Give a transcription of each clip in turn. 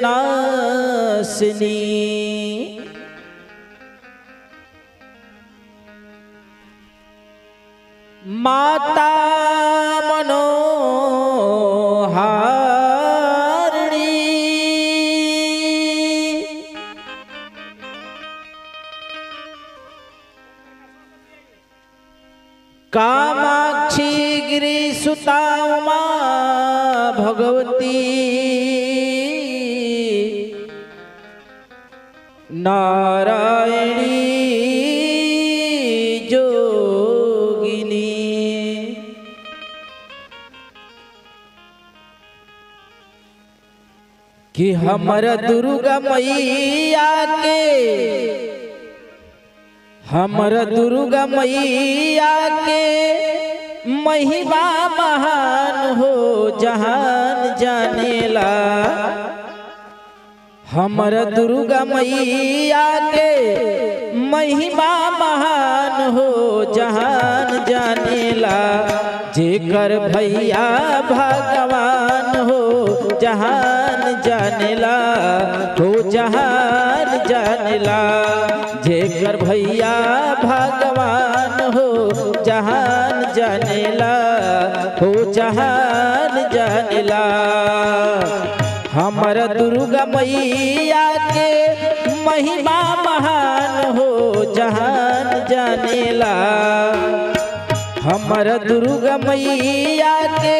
नासनी। माता मनोहारिणी कामाक्षी गिरिसुता उमा भगवती नारायणी जोगिनी। कि हमर दुर्गा मैया के, हमर दुर्गा मैया के महिमा महान हो जहान जानेला। हमर दुर्गा मैया के महिमा महान हो जहान जानेला। जेकर भैया भगवान हो जहान जानेला, हो जहान जानेला। जेकर भैया भगवान हो जहान जानेला, हो जहान जानेला। हमर दुर्गा मैया के महिमा महान हो जहान जानेला। हमर दुर्गा मैया के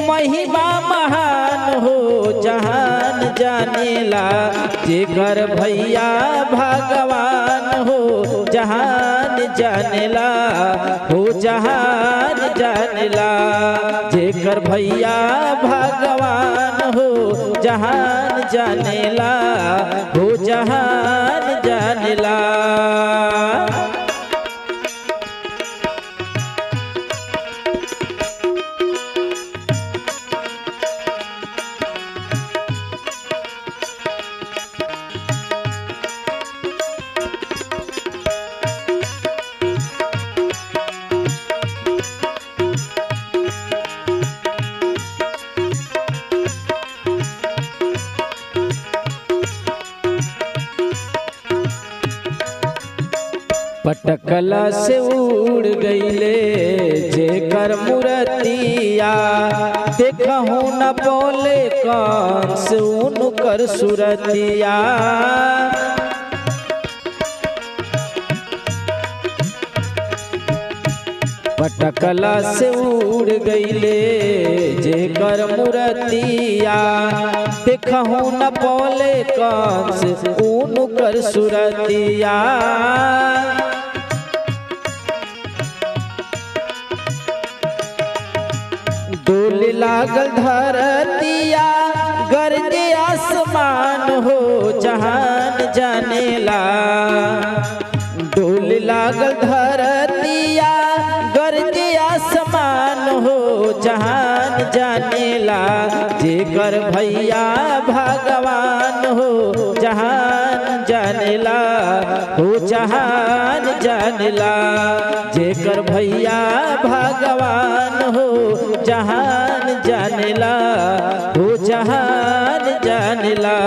महिमा महान हो जहान जानेला। जेकर भैया भगवान हो जहान जानेला, हो जहान जानेला। जेकर भैया भगवान हो जहान जानेला, हो जहान जानेला। पटकला से उड़ गईले जेकर मूर्तिया, देखहु न बोले कंस उनकर सुरतिया। पटकला से उड़ गईले जेकर मूर्तिया, देखहु न बोले कंस उनकर सुरतिया। डोल लागल धरतिया गरजे आसमान हो जहान जानेला। डोल लागल धरतिया गरजे आसमान हो जहान जानेला। जेकर भैया भगवान हो जहान जानेला, हो जहान जानेला। जेकर भैया भगवान हो जहान जानेला, हो जहान जानेला।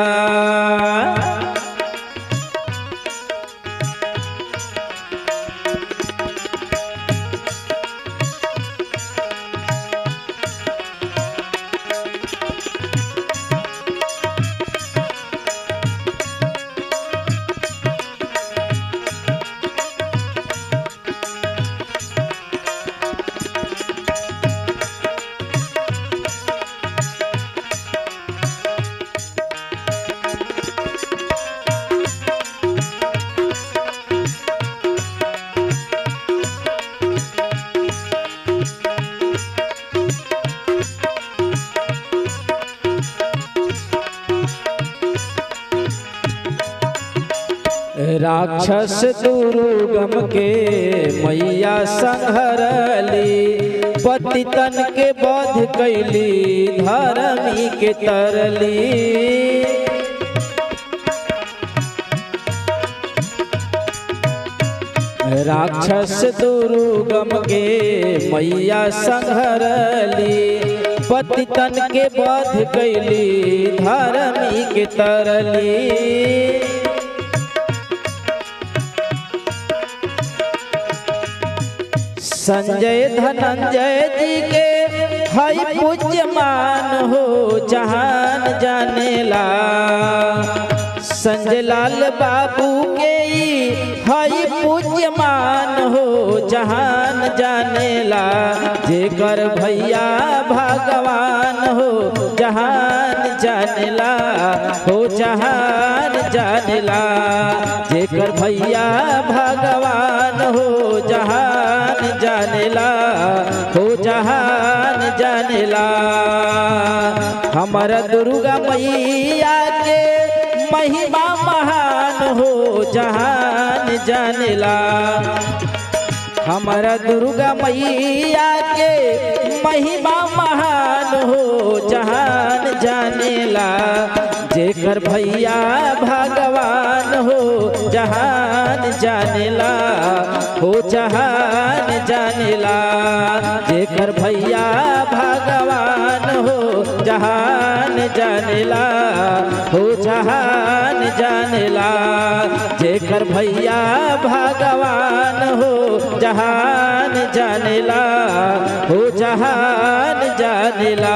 राक्षस दुर्गम के मैया संहरली, पतितन के वध कैली धर्मी के तरली। राक्षस दुर्गम के मैया संहरली, पतितन के बध कैली धर्मी के तरली। संजय धनंजय जी के हई पूज्यमान हो जहान जानेला। संजय लाल बाबू के हई पूज्यमान हो जहान जानेला। जेकर भैया भगवान हो जहान जानेला, हो जहान जानेला। जेकर भैया भगवान हो जहान जानेला, हो जहान जानेला। हमारा दुर्गा मैया के महिमा महान हो जहान जानेला। हमारा दुर्गा मैया के महिमा महान हो जहान जानेला। जेकर भैया भगवान हो जहान जानेला, हो जहान जानेला। जेकर भैया भगवान हो जहान जानेला, हो जहान जानेला। जेकर भैया भगवान हो जहान जानेला, हो जहान जानेला।